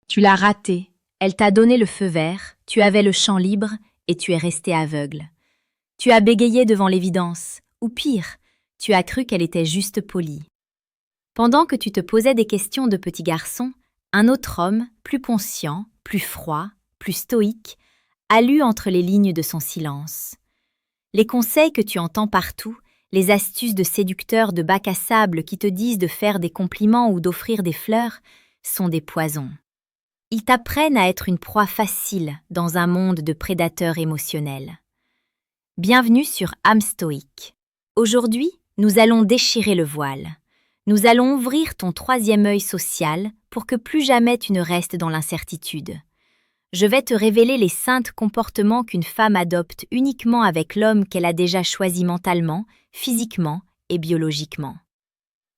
Tu l'as ratée. Elle t'a donné le feu vert, tu avais le champ libre et tu es resté aveugle. Tu as bégayé devant l'évidence, ou pire, tu as cru qu'elle était juste polie. Pendant que tu te posais des questions de petit garçon, un autre homme, plus conscient, plus froid, plus stoïque, a lu entre les lignes de son silence. Les conseils que tu entends partout, les astuces de séducteurs de bac à sable qui te disent de faire des compliments ou d'offrir des fleurs, sont des poisons. Ils t'apprennent à être une proie facile dans un monde de prédateurs émotionnels. Bienvenue sur âme stoïque. Aujourd'hui, nous allons déchirer le voile. Nous allons ouvrir ton troisième œil social pour que plus jamais tu ne restes dans l'incertitude. Je vais te révéler les saints comportements qu'une femme adopte uniquement avec l'homme qu'elle a déjà choisi mentalement, physiquement et biologiquement.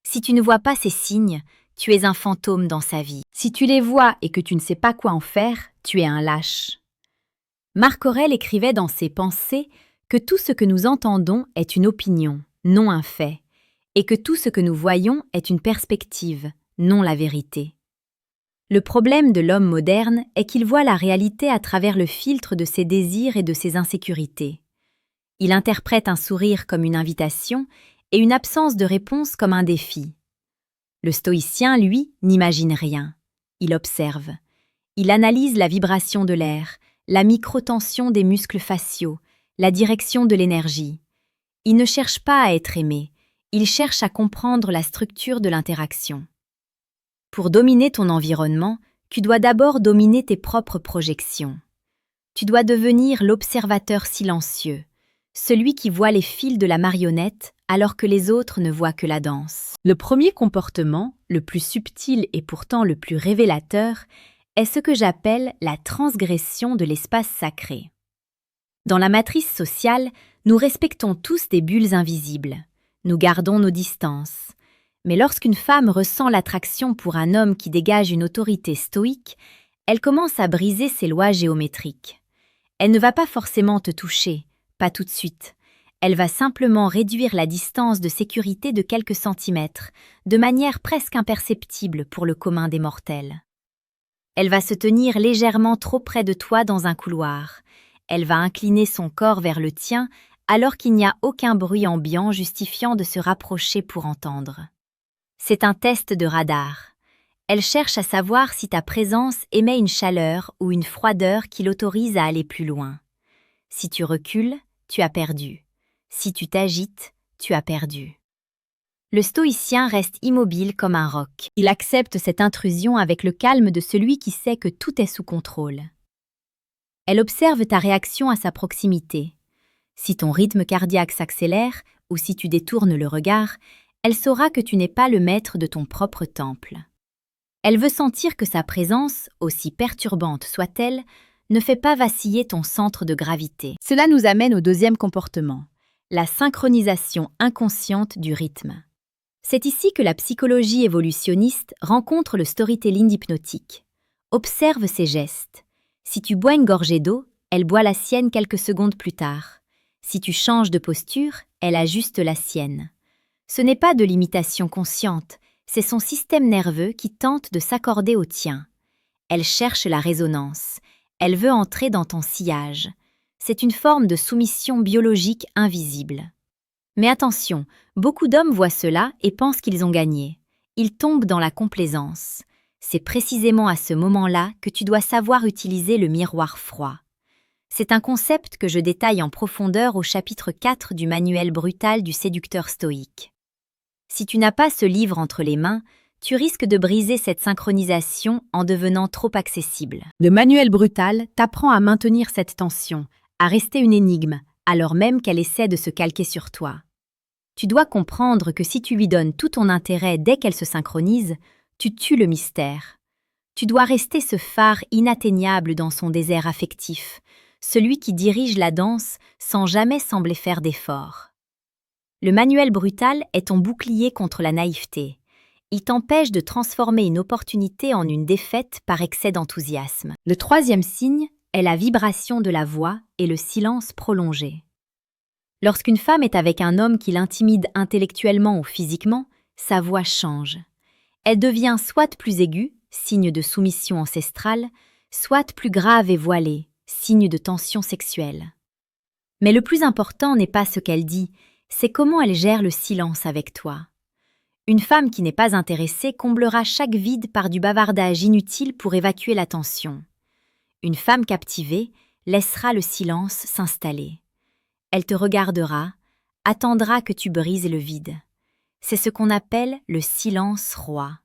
Si tu ne vois pas ces signes, tu es un fantôme dans sa vie. Si tu les vois et que tu ne sais pas quoi en faire, tu es un lâche. Marc Aurèle écrivait dans ses Pensées que tout ce que nous entendons est une opinion, non un fait, et que tout ce que nous voyons est une perspective, non la vérité. Le problème de l'homme moderne est qu'il voit la réalité à travers le filtre de ses désirs et de ses insécurités. Il interprète un sourire comme une invitation et une absence de réponse comme un défi. Le stoïcien, lui, n'imagine rien. Il observe. Il analyse la vibration de l'air, la microtension des muscles faciaux, la direction de l'énergie. Il ne cherche pas à être aimé, il cherche à comprendre la structure de l'interaction. Pour dominer ton environnement, tu dois d'abord dominer tes propres projections. Tu dois devenir l'observateur silencieux, celui qui voit les fils de la marionnette alors que les autres ne voient que la danse. Le premier comportement, le plus subtil et pourtant le plus révélateur, est ce que j'appelle la transgression de l'espace sacré. Dans la matrice sociale, nous respectons tous des bulles invisibles. Nous gardons nos distances. Mais lorsqu'une femme ressent l'attraction pour un homme qui dégage une autorité stoïque, elle commence à briser ses lois géométriques. Elle ne va pas forcément te toucher, pas tout de suite. Elle va simplement réduire la distance de sécurité de quelques centimètres, de manière presque imperceptible pour le commun des mortels. Elle va se tenir légèrement trop près de toi dans un couloir. Elle va incliner son corps vers le tien alors qu'il n'y a aucun bruit ambiant justifiant de se rapprocher pour entendre. C'est un test de radar. Elle cherche à savoir si ta présence émet une chaleur ou une froideur qui l'autorise à aller plus loin. Si tu recules, tu as perdu. Si tu t'agites, tu as perdu. Le stoïcien reste immobile comme un roc. Il accepte cette intrusion avec le calme de celui qui sait que tout est sous contrôle. Elle observe ta réaction à sa proximité. Si ton rythme cardiaque s'accélère ou si tu détournes le regard, elle saura que tu n'es pas le maître de ton propre temple. Elle veut sentir que sa présence, aussi perturbante soit-elle, ne fait pas vaciller ton centre de gravité. Cela nous amène au deuxième comportement, la synchronisation inconsciente du rythme. C'est ici que la psychologie évolutionniste rencontre le storytelling hypnotique. Observe ses gestes. Si tu bois une gorgée d'eau, elle boit la sienne quelques secondes plus tard. Si tu changes de posture, elle ajuste la sienne. Ce n'est pas de l'imitation consciente, c'est son système nerveux qui tente de s'accorder au tien. Elle cherche la résonance, elle veut entrer dans ton sillage. C'est une forme de soumission biologique invisible. Mais attention, beaucoup d'hommes voient cela et pensent qu'ils ont gagné. Ils tombent dans la complaisance. C'est précisément à ce moment-là que tu dois savoir utiliser le miroir froid. C'est un concept que je détaille en profondeur au chapitre 4 du manuel brutal du séducteur stoïque. Si tu n'as pas ce livre entre les mains, tu risques de briser cette synchronisation en devenant trop accessible. Le manuel brutal t'apprend à maintenir cette tension, à rester une énigme, alors même qu'elle essaie de se calquer sur toi. Tu dois comprendre que si tu lui donnes tout ton intérêt dès qu'elle se synchronise, tu tues le mystère. Tu dois rester ce phare inatteignable dans son désert affectif, celui qui dirige la danse sans jamais sembler faire d'efforts. Le manuel brutal est ton bouclier contre la naïveté. Il t'empêche de transformer une opportunité en une défaite par excès d'enthousiasme. Le troisième signe est la vibration de la voix et le silence prolongé. Lorsqu'une femme est avec un homme qui l'intimide intellectuellement ou physiquement, sa voix change. Elle devient soit plus aiguë, signe de soumission ancestrale, soit plus grave et voilée, signe de tension sexuelle. Mais le plus important n'est pas ce qu'elle dit, c'est comment elle gère le silence avec toi. Une femme qui n'est pas intéressée comblera chaque vide par du bavardage inutile pour évacuer la tension. Une femme captivée laissera le silence s'installer. Elle te regardera, attendra que tu brises le vide. C'est ce qu'on appelle le silence roi.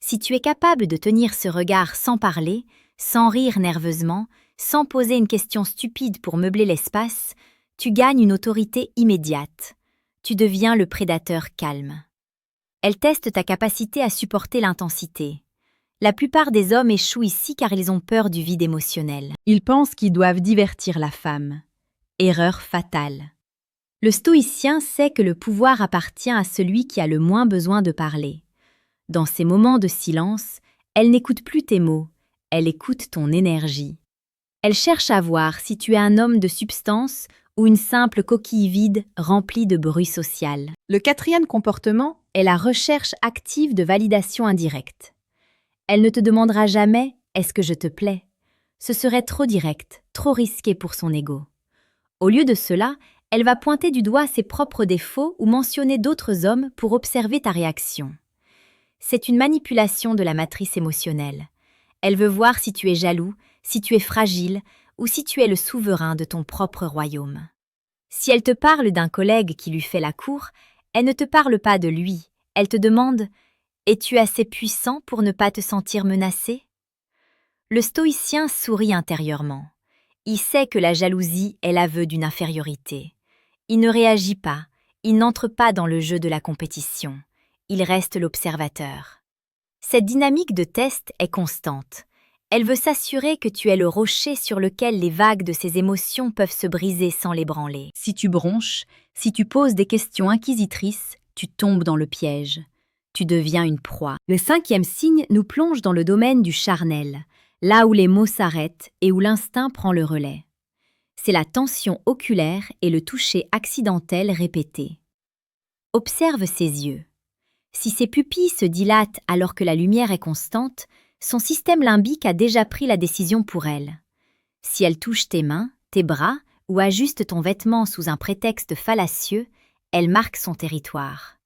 Si tu es capable de tenir ce regard sans parler, sans rire nerveusement, sans poser une question stupide pour meubler l'espace, tu gagnes une autorité immédiate. Tu deviens le prédateur calme. Elle teste ta capacité à supporter l'intensité. La plupart des hommes échouent ici car ils ont peur du vide émotionnel. Ils pensent qu'ils doivent divertir la femme. Erreur fatale. Le stoïcien sait que le pouvoir appartient à celui qui a le moins besoin de parler. Dans ces moments de silence, elle n'écoute plus tes mots, elle écoute ton énergie. Elle cherche à voir si tu es un homme de substance ou une simple coquille vide remplie de bruit social. Le quatrième comportement est la recherche active de validation indirecte. Elle ne te demandera jamais « est-ce que je te plais ?» Ce serait trop direct, trop risqué pour son ego. Au lieu de cela, elle va pointer du doigt ses propres défauts ou mentionner d'autres hommes pour observer ta réaction. C'est une manipulation de la matrice émotionnelle. Elle veut voir si tu es jaloux, si tu es fragile ou si tu es le souverain de ton propre royaume. Si elle te parle d'un collègue qui lui fait la cour, elle ne te parle pas de lui. Elle te demande « Es-tu assez puissant pour ne pas te sentir menacé ?» Le stoïcien sourit intérieurement. Il sait que la jalousie est l'aveu d'une infériorité. Il ne réagit pas, il n'entre pas dans le jeu de la compétition. Il reste l'observateur. Cette dynamique de test est constante. Elle veut s'assurer que tu es le rocher sur lequel les vagues de ses émotions peuvent se briser sans l'ébranler. Si tu bronches, si tu poses des questions inquisitrices, tu tombes dans le piège. Tu deviens une proie. Le cinquième signe nous plonge dans le domaine du charnel, là où les mots s'arrêtent et où l'instinct prend le relais. C'est la tension oculaire et le toucher accidentel répété. Observe ses yeux. Si ses pupilles se dilatent alors que la lumière est constante, son système limbique a déjà pris la décision pour elle. Si elle touche tes mains, tes bras ou ajuste ton vêtement sous un prétexte fallacieux, elle marque son territoire.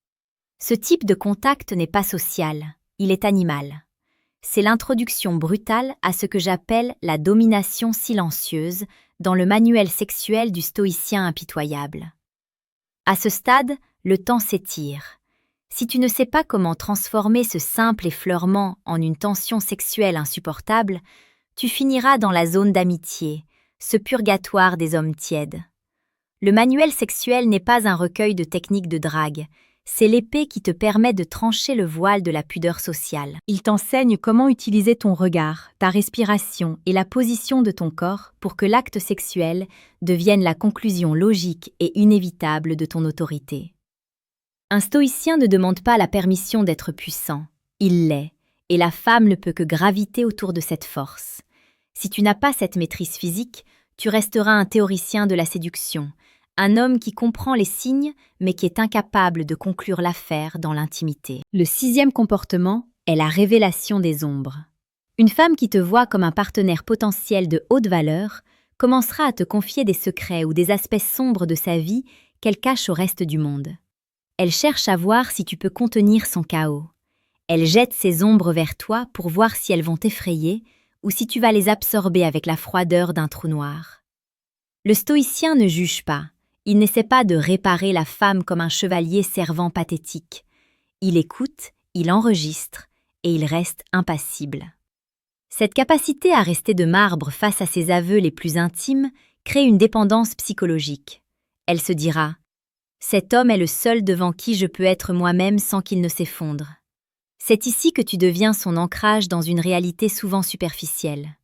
Ce type de contact n'est pas social, il est animal. C'est l'introduction brutale à ce que j'appelle la domination silencieuse dans le manuel sexuel du stoïcien impitoyable. À ce stade, le temps s'étire. Si tu ne sais pas comment transformer ce simple effleurement en une tension sexuelle insupportable, tu finiras dans la zone d'amitié, ce purgatoire des hommes tièdes. Le manuel sexuel n'est pas un recueil de techniques de drague, c'est l'épée qui te permet de trancher le voile de la pudeur sociale. Il t'enseigne comment utiliser ton regard, ta respiration et la position de ton corps pour que l'acte sexuel devienne la conclusion logique et inévitable de ton autorité. Un stoïcien ne demande pas la permission d'être puissant, il l'est, et la femme ne peut que graviter autour de cette force. Si tu n'as pas cette maîtrise physique, tu resteras un théoricien de la séduction, un homme qui comprend les signes mais qui est incapable de conclure l'affaire dans l'intimité. Le sixième comportement est la révélation des ombres. Une femme qui te voit comme un partenaire potentiel de haute valeur commencera à te confier des secrets ou des aspects sombres de sa vie qu'elle cache au reste du monde. Elle cherche à voir si tu peux contenir son chaos. Elle jette ses ombres vers toi pour voir si elles vont t'effrayer ou si tu vas les absorber avec la froideur d'un trou noir. Le stoïcien ne juge pas. Il n'essaie pas de réparer la femme comme un chevalier servant pathétique. Il écoute, il enregistre et il reste impassible. Cette capacité à rester de marbre face à ses aveux les plus intimes crée une dépendance psychologique. Elle se dira « Cet homme est le seul devant qui je peux être moi-même sans qu'il ne s'effondre ». C'est ici que tu deviens son ancrage dans une réalité souvent superficielle.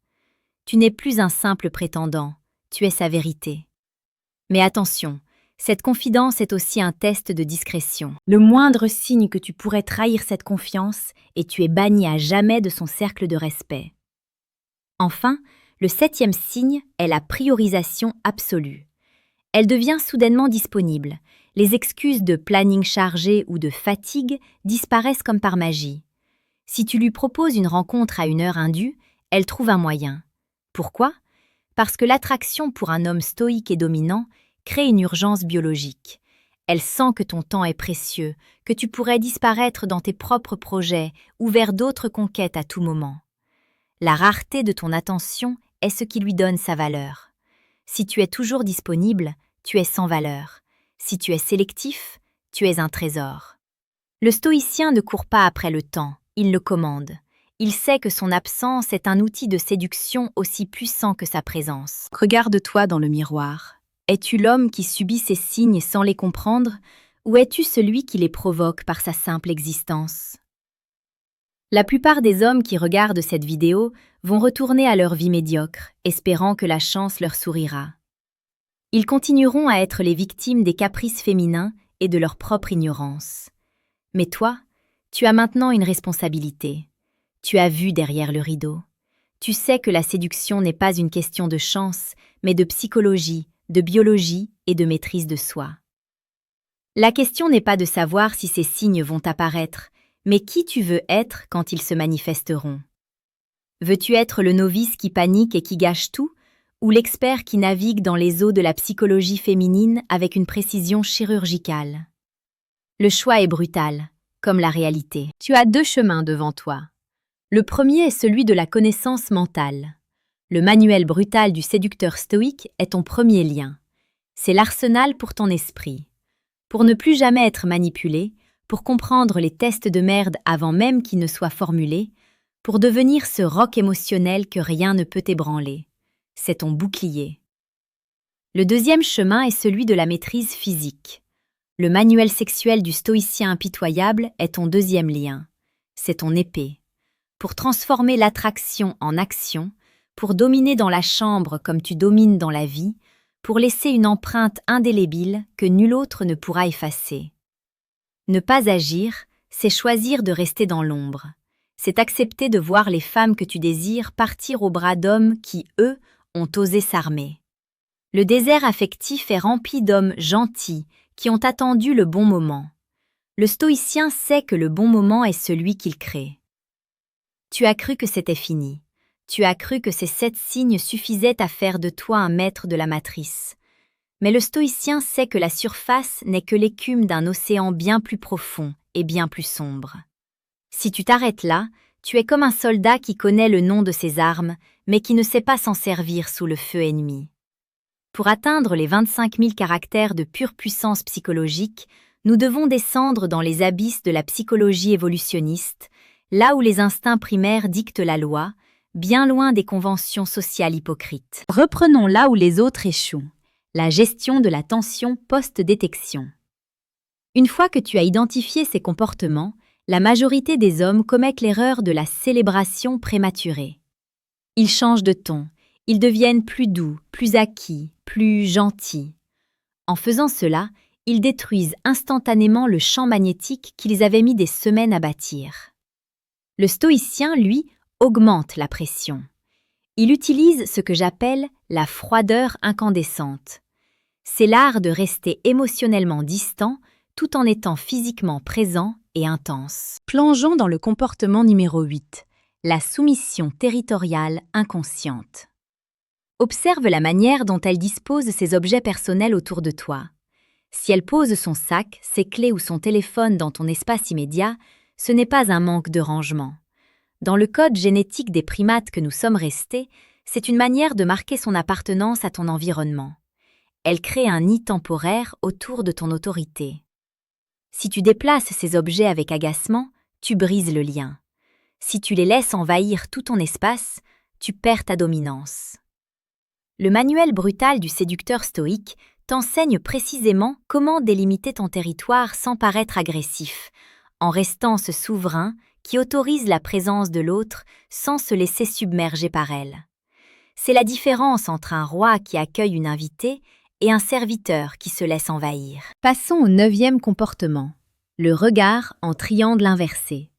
Tu n'es plus un simple prétendant, tu es sa vérité. Mais attention, cette confidence est aussi un test de discrétion. Le moindre signe que tu pourrais trahir cette confiance et tu es banni à jamais de son cercle de respect. Enfin, le septième signe est la priorisation absolue. Elle devient soudainement disponible. Les excuses de planning chargé ou de fatigue disparaissent comme par magie. Si tu lui proposes une rencontre à une heure indue, elle trouve un moyen. Pourquoi? Parce que l'attraction pour un homme stoïque et dominant crée une urgence biologique. Elle sent que ton temps est précieux, que tu pourrais disparaître dans tes propres projets ou vers d'autres conquêtes à tout moment. La rareté de ton attention est ce qui lui donne sa valeur. Si tu es toujours disponible, tu es sans valeur. Si tu es sélectif, tu es un trésor. Le stoïcien ne court pas après le temps, il le commande. Il sait que son absence est un outil de séduction aussi puissant que sa présence. Regarde-toi dans le miroir. Es-tu l'homme qui subit ces signes sans les comprendre, ou es-tu celui qui les provoque par sa simple existence? La plupart des hommes qui regardent cette vidéo vont retourner à leur vie médiocre, espérant que la chance leur sourira. Ils continueront à être les victimes des caprices féminins et de leur propre ignorance. Mais toi, tu as maintenant une responsabilité. Tu as vu derrière le rideau. Tu sais que la séduction n'est pas une question de chance, mais de psychologie, de biologie et de maîtrise de soi. La question n'est pas de savoir si ces signes vont apparaître, mais qui tu veux être quand ils se manifesteront. Veux-tu être le novice qui panique et qui gâche tout, ou l'expert qui navigue dans les eaux de la psychologie féminine avec une précision chirurgicale? Le choix est brutal, comme la réalité. Tu as 2 chemins devant toi. Le premier est celui de la connaissance mentale. Le manuel brutal du séducteur stoïque est ton premier lien. C'est l'arsenal pour ton esprit. Pour ne plus jamais être manipulé, pour comprendre les tests de merde avant même qu'ils ne soient formulés, pour devenir ce roc émotionnel que rien ne peut ébranler. C'est ton bouclier. Le deuxième chemin est celui de la maîtrise physique. Le manuel sexuel du stoïcien impitoyable est ton deuxième lien. C'est ton épée. Pour transformer l'attraction en action, pour dominer dans la chambre comme tu domines dans la vie, pour laisser une empreinte indélébile que nul autre ne pourra effacer. Ne pas agir, c'est choisir de rester dans l'ombre. C'est accepter de voir les femmes que tu désires partir au bras d'hommes qui, eux, ont osé s'armer. Le désert affectif est rempli d'hommes gentils qui ont attendu le bon moment. Le stoïcien sait que le bon moment est celui qu'il crée. Tu as cru que c'était fini. Tu as cru que ces 7 signes suffisaient à faire de toi un maître de la matrice. Mais le stoïcien sait que la surface n'est que l'écume d'un océan bien plus profond et bien plus sombre. Si tu t'arrêtes là, tu es comme un soldat qui connaît le nom de ses armes, mais qui ne sait pas s'en servir sous le feu ennemi. Pour atteindre les 25 000 caractères de pure puissance psychologique, nous devons descendre dans les abysses de la psychologie évolutionniste, là où les instincts primaires dictent la loi, bien loin des conventions sociales hypocrites. Reprenons là où les autres échouent. La gestion de la tension post-détection. Une fois que tu as identifié ces comportements, la majorité des hommes commettent l'erreur de la célébration prématurée. Ils changent de ton, ils deviennent plus doux, plus acquis, plus gentils. En faisant cela, ils détruisent instantanément le champ magnétique qu'ils avaient mis des semaines à bâtir. Le stoïcien, lui, augmente la pression. Il utilise ce que j'appelle la froideur incandescente. C'est l'art de rester émotionnellement distant tout en étant physiquement présent et intense. Plongeons dans le comportement numéro 8, la soumission territoriale inconsciente. Observe la manière dont elle dispose ses objets personnels autour de toi. Si elle pose son sac, ses clés ou son téléphone dans ton espace immédiat, ce n'est pas un manque de rangement. Dans le code génétique des primates que nous sommes restés, c'est une manière de marquer son appartenance à ton environnement. Elle crée un nid temporaire autour de ton autorité. Si tu déplaces ces objets avec agacement, tu brises le lien. Si tu les laisses envahir tout ton espace, tu perds ta dominance. Le manuel brutal du séducteur stoïque t'enseigne précisément comment délimiter ton territoire sans paraître agressif, en restant ce souverain qui autorise la présence de l'autre sans se laisser submerger par elle. C'est la différence entre un roi qui accueille une invitée et un serviteur qui se laisse envahir. Passons au 9e comportement, le regard en triangle inversé.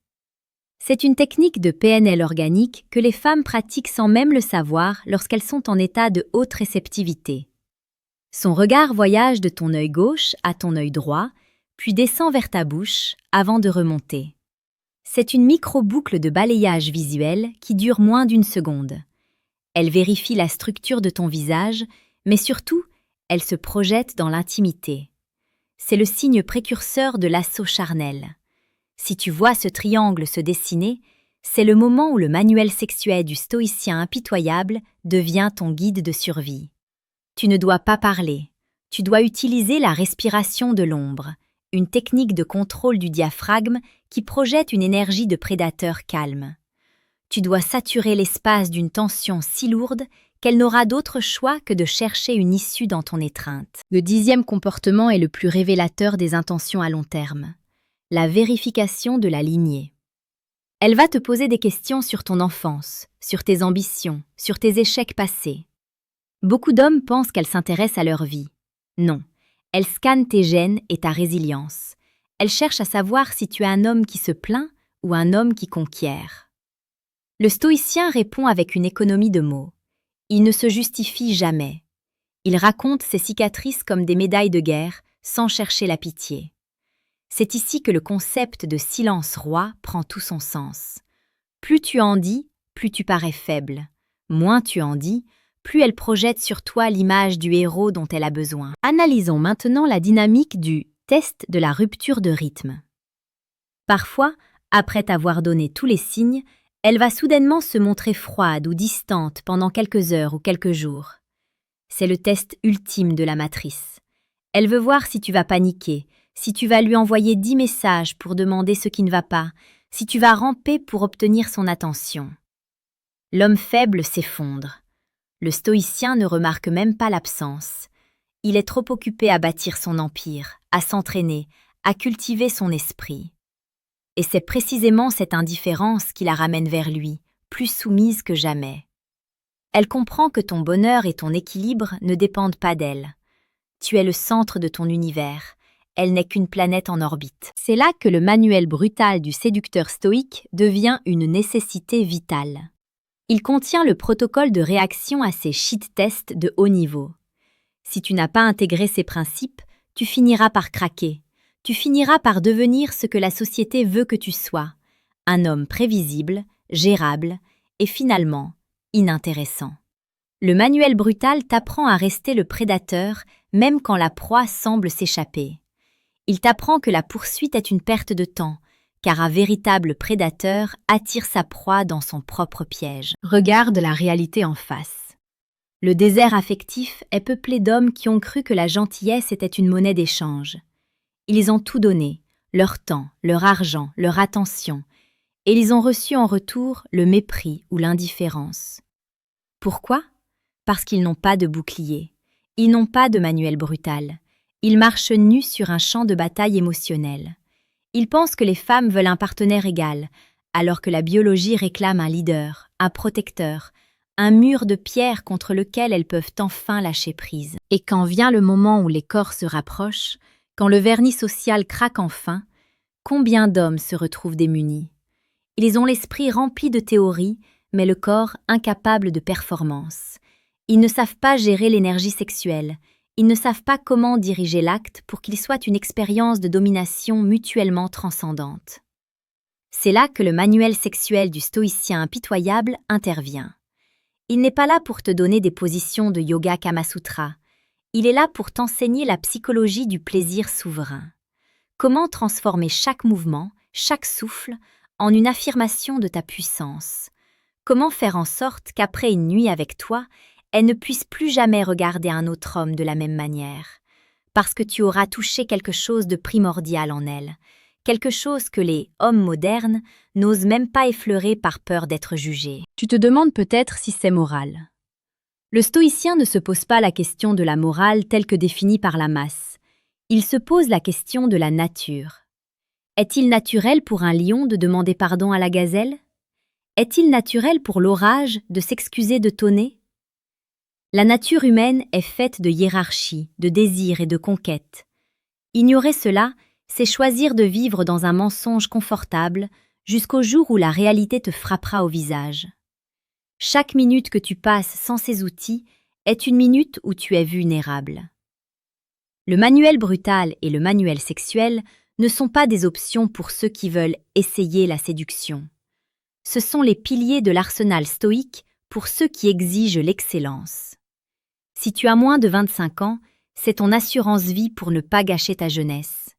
C'est une technique de PNL organique que les femmes pratiquent sans même le savoir lorsqu'elles sont en état de haute réceptivité. Son regard voyage de ton œil gauche à ton œil droit, puis descend vers ta bouche avant de remonter. C'est une micro-boucle de balayage visuel qui dure moins d'une seconde. Elle vérifie la structure de ton visage, mais surtout, elle se projette dans l'intimité. C'est le signe précurseur de l'assaut charnel. Si tu vois ce triangle se dessiner, c'est le moment où le manuel sexuel du stoïcien impitoyable devient ton guide de survie. Tu ne dois pas parler, tu dois utiliser la respiration de l'ombre, une technique de contrôle du diaphragme qui projette une énergie de prédateur calme. Tu dois saturer l'espace d'une tension si lourde qu'elle n'aura d'autre choix que de chercher une issue dans ton étreinte. Le 10e comportement est le plus révélateur des intentions à long terme. La vérification de la lignée. Elle va te poser des questions sur ton enfance, sur tes ambitions, sur tes échecs passés. Beaucoup d'hommes pensent qu'elle s'intéresse à leur vie. Non, elle scanne tes gènes et ta résilience. Elle cherche à savoir si tu es un homme qui se plaint ou un homme qui conquiert. Le stoïcien répond avec une économie de mots. Il ne se justifie jamais. Il raconte ses cicatrices comme des médailles de guerre, sans chercher la pitié. C'est ici que le concept de silence roi prend tout son sens. Plus tu en dis, plus tu parais faible. Moins tu en dis, plus elle projette sur toi l'image du héros dont elle a besoin. Analysons maintenant la dynamique du test de la rupture de rythme. Parfois, après t'avoir donné tous les signes, elle va soudainement se montrer froide ou distante pendant quelques heures ou quelques jours. C'est le test ultime de la matrice. Elle veut voir si tu vas paniquer, si tu vas lui envoyer 10 messages pour demander ce qui ne va pas, si tu vas ramper pour obtenir son attention. L'homme faible s'effondre. Le stoïcien ne remarque même pas l'absence. Il est trop occupé à bâtir son empire, à s'entraîner, à cultiver son esprit. Et c'est précisément cette indifférence qui la ramène vers lui, plus soumise que jamais. Elle comprend que ton bonheur et ton équilibre ne dépendent pas d'elle. Tu es le centre de ton univers. Elle n'est qu'une planète en orbite. C'est là que le manuel brutal du séducteur stoïque devient une nécessité vitale. Il contient le protocole de réaction à ces shit tests de haut niveau. Si tu n'as pas intégré ces principes, tu finiras par craquer. Tu finiras par devenir ce que la société veut que tu sois. Un homme prévisible, gérable et finalement inintéressant. Le manuel brutal t'apprend à rester le prédateur même quand la proie semble s'échapper. Il t'apprend que la poursuite est une perte de temps, car un véritable prédateur attire sa proie dans son propre piège. Regarde la réalité en face. Le désert affectif est peuplé d'hommes qui ont cru que la gentillesse était une monnaie d'échange. Ils ont tout donné, leur temps, leur argent, leur attention, et ils ont reçu en retour le mépris ou l'indifférence. Pourquoi ? Parce qu'ils n'ont pas de bouclier, ils n'ont pas de manuel brutal. Ils marchent nus sur un champ de bataille émotionnel. Ils pensent que les femmes veulent un partenaire égal, alors que la biologie réclame un leader, un protecteur, un mur de pierre contre lequel elles peuvent enfin lâcher prise. Et quand vient le moment où les corps se rapprochent, quand le vernis social craque enfin, combien d'hommes se retrouvent démunis? Ils ont l'esprit rempli de théories, mais le corps incapable de performance. Ils ne savent pas gérer l'énergie sexuelle. Ils ne savent pas comment diriger l'acte pour qu'il soit une expérience de domination mutuellement transcendante. C'est là que le manuel sexuel du stoïcien impitoyable intervient. Il n'est pas là pour te donner des positions de yoga Kamasutra. Il est là pour t'enseigner la psychologie du plaisir souverain. Comment transformer chaque mouvement, chaque souffle, en une affirmation de ta puissance. Comment faire en sorte qu'après une nuit avec toi, elle ne puisse plus jamais regarder un autre homme de la même manière, parce que tu auras touché quelque chose de primordial en elle, quelque chose que les hommes modernes n'osent même pas effleurer par peur d'être jugés. Tu te demandes peut-être si c'est moral. Le stoïcien ne se pose pas la question de la morale telle que définie par la masse. Il se pose la question de la nature. Est-il naturel pour un lion de demander pardon à la gazelle? Est-il naturel pour l'orage de s'excuser de tonner? La nature humaine est faite de hiérarchie, de désir et de conquête. Ignorer cela, c'est choisir de vivre dans un mensonge confortable jusqu'au jour où la réalité te frappera au visage. Chaque minute que tu passes sans ces outils est une minute où tu es vulnérable. Le manuel brutal et le manuel sexuel ne sont pas des options pour ceux qui veulent essayer la séduction. Ce sont les piliers de l'arsenal stoïque pour ceux qui exigent l'excellence. Si tu as moins de 25 ans, c'est ton assurance vie pour ne pas gâcher ta jeunesse.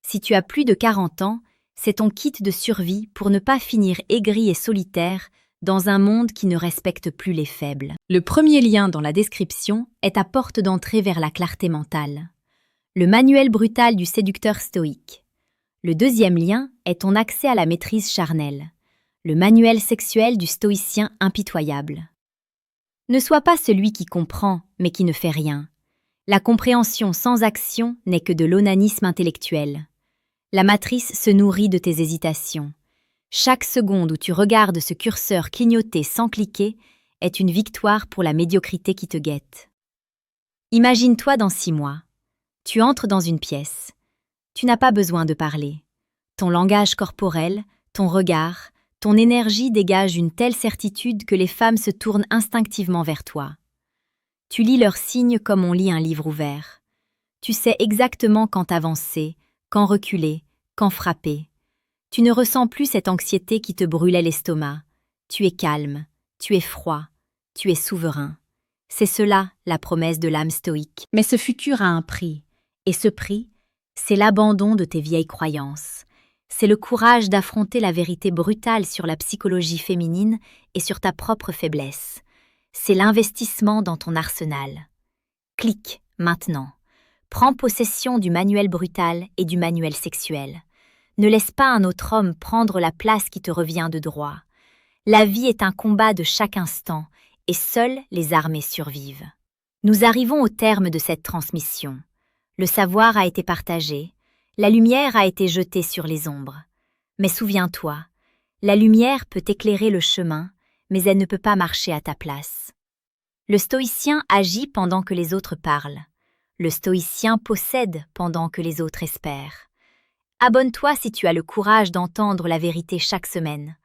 Si tu as plus de 40 ans, c'est ton kit de survie pour ne pas finir aigri et solitaire dans un monde qui ne respecte plus les faibles. Le premier lien dans la description est ta porte d'entrée vers la clarté mentale. Le manuel brutal du séducteur stoïque. Le deuxième lien est ton accès à la maîtrise charnelle. Le manuel sexuel du stoïcien impitoyable. Ne sois pas celui qui comprend, mais qui ne fait rien. La compréhension sans action n'est que de l'onanisme intellectuel. La matrice se nourrit de tes hésitations. Chaque seconde où tu regardes ce curseur clignoter sans cliquer est une victoire pour la médiocrité qui te guette. Imagine-toi dans 6 mois. Tu entres dans une pièce. Tu n'as pas besoin de parler. Ton langage corporel, ton regard, ton énergie dégagent une telle certitude que les femmes se tournent instinctivement vers toi. Tu lis leurs signes comme on lit un livre ouvert. Tu sais exactement quand avancer, quand reculer, quand frapper. Tu ne ressens plus cette anxiété qui te brûlait l'estomac. Tu es calme, tu es froid, tu es souverain. C'est cela, la promesse de l'âme stoïque. Mais ce futur a un prix. Et ce prix, c'est l'abandon de tes vieilles croyances. C'est le courage d'affronter la vérité brutale sur la psychologie féminine et sur ta propre faiblesse. C'est l'investissement dans ton arsenal. Clique, maintenant. Prends possession du manuel brutal et du manuel sexuel. Ne laisse pas un autre homme prendre la place qui te revient de droit. La vie est un combat de chaque instant et seules les armées survivent. Nous arrivons au terme de cette transmission. Le savoir a été partagé, la lumière a été jetée sur les ombres. Mais souviens-toi, la lumière peut éclairer le chemin, mais elle ne peut pas marcher à ta place. Le stoïcien agit pendant que les autres parlent. Le stoïcien possède pendant que les autres espèrent. Abonne-toi si tu as le courage d'entendre la vérité chaque semaine.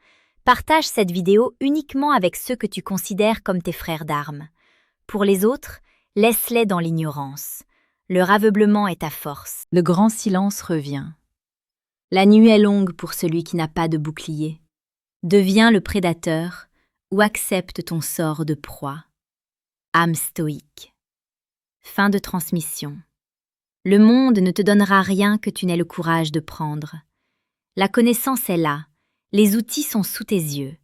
Partage cette vidéo uniquement avec ceux que tu considères comme tes frères d'armes. Pour les autres, laisse-les dans l'ignorance. Leur aveuglement est ta force. Le grand silence revient. La nuit est longue pour celui qui n'a pas de bouclier. Deviens le prédateur ou accepte ton sort de proie. Âme stoïque. Fin de transmission. Le monde ne te donnera rien que tu n'aies le courage de prendre. La connaissance est là, les outils sont sous tes yeux.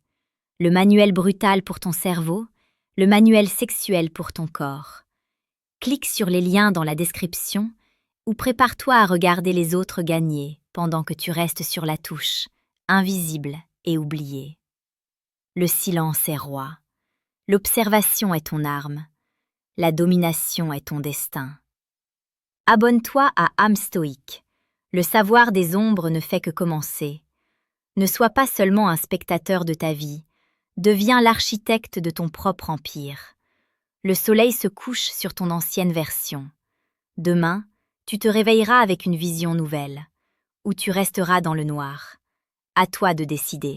Le manuel brutal pour ton cerveau, le manuel sexuel pour ton corps. Clique sur les liens dans la description ou prépare-toi à regarder les autres gagner pendant que tu restes sur la touche, invisible et oublié. Le silence est roi. L'observation est ton arme. La domination est ton destin. Abonne-toi à Âme stoïque. Le savoir des ombres ne fait que commencer. Ne sois pas seulement un spectateur de ta vie, deviens l'architecte de ton propre empire. Le soleil se couche sur ton ancienne version. Demain, tu te réveilleras avec une vision nouvelle, ou tu resteras dans le noir. À toi de décider.